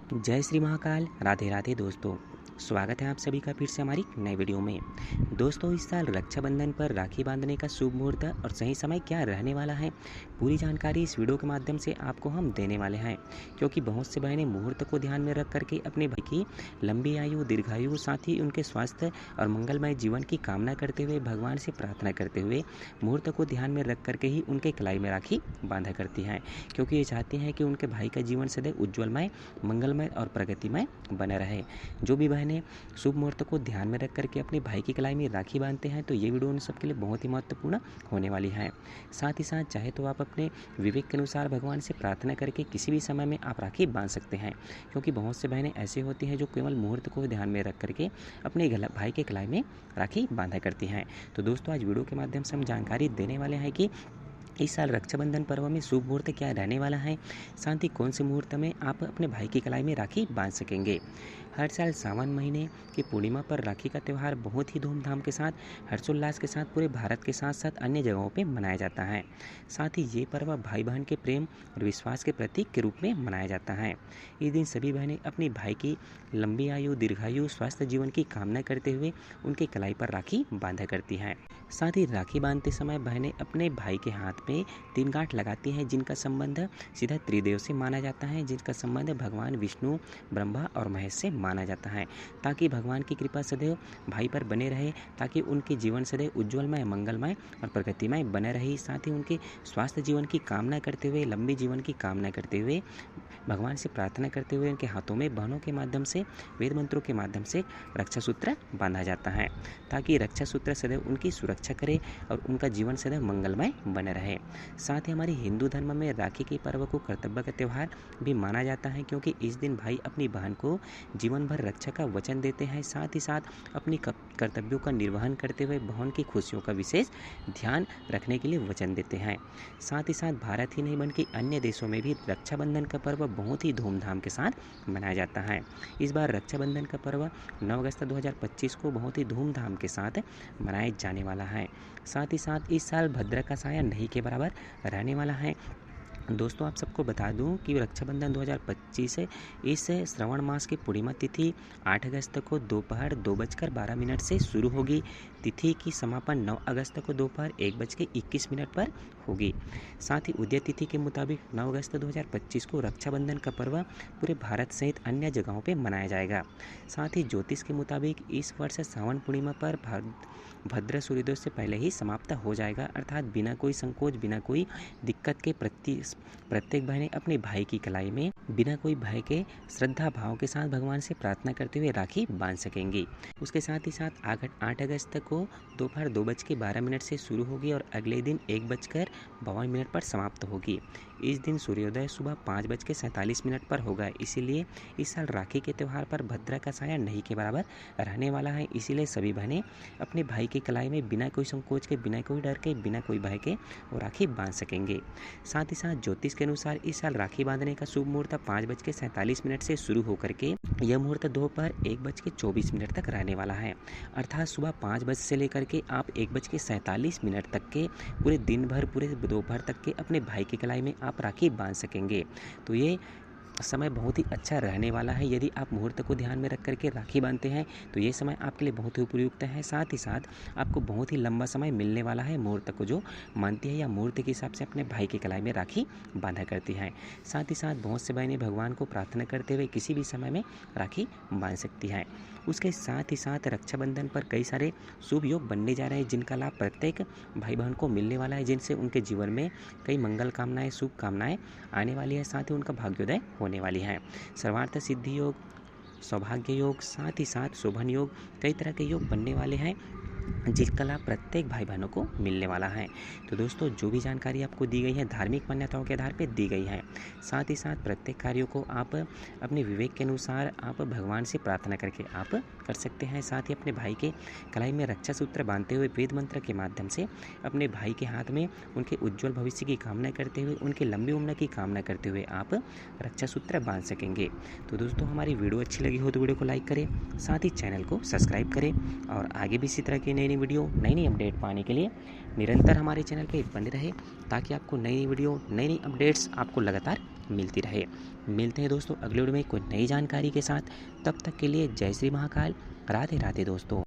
जय श्री महाकाल। राधे राधे दोस्तों, स्वागत है आप सभी का फिर से हमारी नई वीडियो में। दोस्तों, इस साल रक्षाबंधन पर राखी बांधने का शुभ मुहूर्त और सही समय क्या रहने वाला है, पूरी जानकारी इस वीडियो के माध्यम से आपको हम देने वाले हैं। क्योंकि बहुत से बहनें मुहूर्त को ध्यान में रख करके अपने भाई की लंबी आयु, दीर्घायु, साथ ही उनके स्वास्थ्य और मंगलमय जीवन की कामना करते हुए, भगवान से प्रार्थना करते हुए मुहूर्त को ध्यान में रख करके ही उनके कलाई में राखी बांधा करती हैं। क्योंकि ये चाहती हैं कि उनके भाई का जीवन सदैव उज्ज्वलमय, मंगलमय और प्रगतिमय बना रहे। जो भी बहनें शुभ मुहूर्त को ध्यान में रख करके अपने भाई की कलाई में राखी बांधते हैं तो ये वीडियो उन सबके लिए बहुत ही महत्वपूर्ण होने वाली है। साथ ही साथ चाहे तो आप अपने विवेक के अनुसार भगवान से प्रार्थना करके किसी भी समय में आप राखी बांध सकते हैं। क्योंकि बहुत से बहनें ऐसी होती हैं जो केवल मुहूर्त को ध्यान में रख करके अपने भाई के कलाई में राखी बांधा करती हैं। तो दोस्तों, आज वीडियो के माध्यम से हम जानकारी देने वाले हैं कि इस साल रक्षाबंधन पर्व में शुभ मुहूर्त क्या रहने वाला है, साथ ही कौन से मुहूर्त में आप अपने भाई की कलाई में राखी बांध सकेंगे। हर साल सावन महीने की पूर्णिमा पर राखी का त्यौहार बहुत ही धूमधाम के साथ, हर्षोल्लास के साथ पूरे भारत के साथ साथ अन्य जगहों पे मनाया जाता है। साथ ही ये पर्व भाई बहन के प्रेम और विश्वास के प्रतीक के रूप में मनाया जाता है। इस दिन सभी बहनें अपनी भाई की लंबी आयु, दीर्घायु, स्वस्थ जीवन की कामना करते हुए उनके कलाई पर राखी बांधा करती हैं। साथ ही राखी बांधते समय बहनें अपने भाई के हाथ में 3 गांठ लगाती हैं, जिनका संबंध सीधा त्रिदेव से माना जाता है, जिनका संबंध भगवान विष्णु, ब्रह्मा और महेश से माना जाता है, ताकि भगवान की कृपा सदैव भाई पर बने रहे, ताकि उनके जीवन सदैव उज्ज्वलमय, मंगलमय और प्रगतिमय बने रहे। साथ ही उनके स्वास्थ्य जीवन की कामना करते हुए, लंबी जीवन की कामना करते हुए, भगवान से प्रार्थना करते हुए उनके हाथों में बहनों के माध्यम से, वेद मंत्रों के माध्यम से रक्षा सूत्र बांधा जाता है, ताकि रक्षा सूत्र सदैव उनकी सुरक्षा करे और उनका जीवन सदैव मंगलमय बने रहे। साथ ही हमारे हिंदू धर्म में राखी के पर्व को कर्तव्य का त्यौहार भी माना जाता है, क्योंकि इस दिन भाई अपनी बहन को जीवन भर रक्षा का वचन देते हैं। साथ ही साथ अपनी कर्तव्यों का निर्वहन करते हुए बहन की खुशियों का विशेष ध्यान रखने के लिए वचन देते हैं। साथ ही साथ भारत ही नहीं बल्कि अन्य देशों में भी रक्षाबंधन का पर्व बहुत ही धूमधाम के साथ मनाया जाता है। इस बार रक्षाबंधन का पर्व 9 अगस्त 2025 को बहुत ही धूमधाम के साथ मनाया जाने वाला है। साथ ही साथ इस साल भद्र का साया नहीं के बराबर रहने वाला है। दोस्तों, आप सबको बता दूं कि रक्षाबंधन 2025 इस श्रावण मास की पूर्णिमा तिथि 8 अगस्त को दोपहर 2:12 से शुरू होगी। तिथि की समापन 9 अगस्त को दोपहर 1:21 पर होगी। साथ ही उदय तिथि के मुताबिक 9 अगस्त 2025 को रक्षाबंधन का पर्व पूरे भारत सहित अन्य जगहों पर मनाया जाएगा। साथ ही ज्योतिष के मुताबिक इस वर्ष सावन पूर्णिमा पर भद्र सूर्योदय से पहले ही समाप्त हो जाएगा, अर्थात बिना कोई संकोच, बिना कोई दिक्कत के प्रत्येक बहनें अपने भाई की कलाई में बिना कोई भय के श्रद्धा भाव के साथ भगवान से प्रार्थना करते हुए राखी बांध सकेंगी। उसके साथ ही साथ 8 अगस्त को दोपहर 2:12 से शुरू होगी और अगले दिन 1:52 पर समाप्त होगी। इस दिन सूर्योदय सुबह 5:47 पर होगा। इसीलिए इस साल राखी के त्यौहार पर भद्रा का साया नहीं के बराबर रहने वाला है। इसीलिए सभी बहनें अपने भाई की कलाई में बिना कोई संकोच के, बिना कोई डर के, बिना कोई भय के वो राखी बांध सकेंगे। साथ ही साथ ज्योतिष के अनुसार इस साल राखी बांधने का शुभ मुहूर्त 5:47 से शुरू होकर के यह मुहूर्त दोपहर 1:24 तक रहने वाला है। अर्थात सुबह 5 बजे से लेकर के आप 1:47 तक के पूरे दिन भर, पूरे दोपहर तक के अपने भाई की कलाई में आप राखी बांध सकेंगे। तो ये समय बहुत ही अच्छा रहने वाला है। यदि आप मुहूर्त को ध्यान में रख करके राखी बांधते हैं तो ये समय आपके लिए बहुत ही उपयुक्त है। साथ ही साथ आपको बहुत ही लंबा समय मिलने वाला है मुहूर्त को जो मानती है या मुहूर्त के हिसाब से अपने भाई की कलाई में राखी बांधा करती है। साथ ही साथ बहुत से बहनें भगवान को प्रार्थना करते हुए किसी भी समय में राखी बांध सकती हैं। उसके साथ ही साथ रक्षाबंधन पर कई सारे शुभ योग बनने जा रहे हैं, जिनका लाभ प्रत्येक भाई बहन को मिलने वाला है, जिनसे उनके जीवन में कई मंगल कामनाएं, शुभ कामनाएं आने वाली है। साथ ही उनका भाग्योदय होने वाली है। सर्वार्थ सिद्धि योग, सौभाग्य योग, साथ ही साथ शोभन योग, कई तरह के योग बनने वाले हैं, जिसका लाभ प्रत्येक भाई बहनों को मिलने वाला है। तो दोस्तों, जो भी जानकारी आपको दी गई है धार्मिक मान्यताओं के आधार पर दी गई है। साथ ही साथ प्रत्येक कार्यों को आप अपने विवेक के अनुसार आप भगवान से प्रार्थना करके आप कर सकते हैं। साथ ही अपने भाई के कलाई में रक्षा सूत्र बांधते हुए वेद मंत्र के माध्यम से अपने भाई के हाथ में उनके उज्ज्वल भविष्य की कामना करते हुए, उनके लंबी उम्र की कामना करते हुए आप रक्षा सूत्र बांध सकेंगे। तो दोस्तों, हमारी वीडियो अच्छी लगी हो तो वीडियो को लाइक करें, साथ ही चैनल को सब्सक्राइब करें और आगे भी इसी तरह की नई नई वीडियो, नई नई अपडेट पाने के लिए निरंतर हमारे चैनल पे बने रहे, ताकि आपको नई नई वीडियो, नई नई अपडेट्स आपको लगातार मिलती रहे। मिलते हैं दोस्तों अगले वीडियो में कोई नई जानकारी के साथ। तब तक के लिए जय श्री महाकाल। राधे राधे दोस्तों।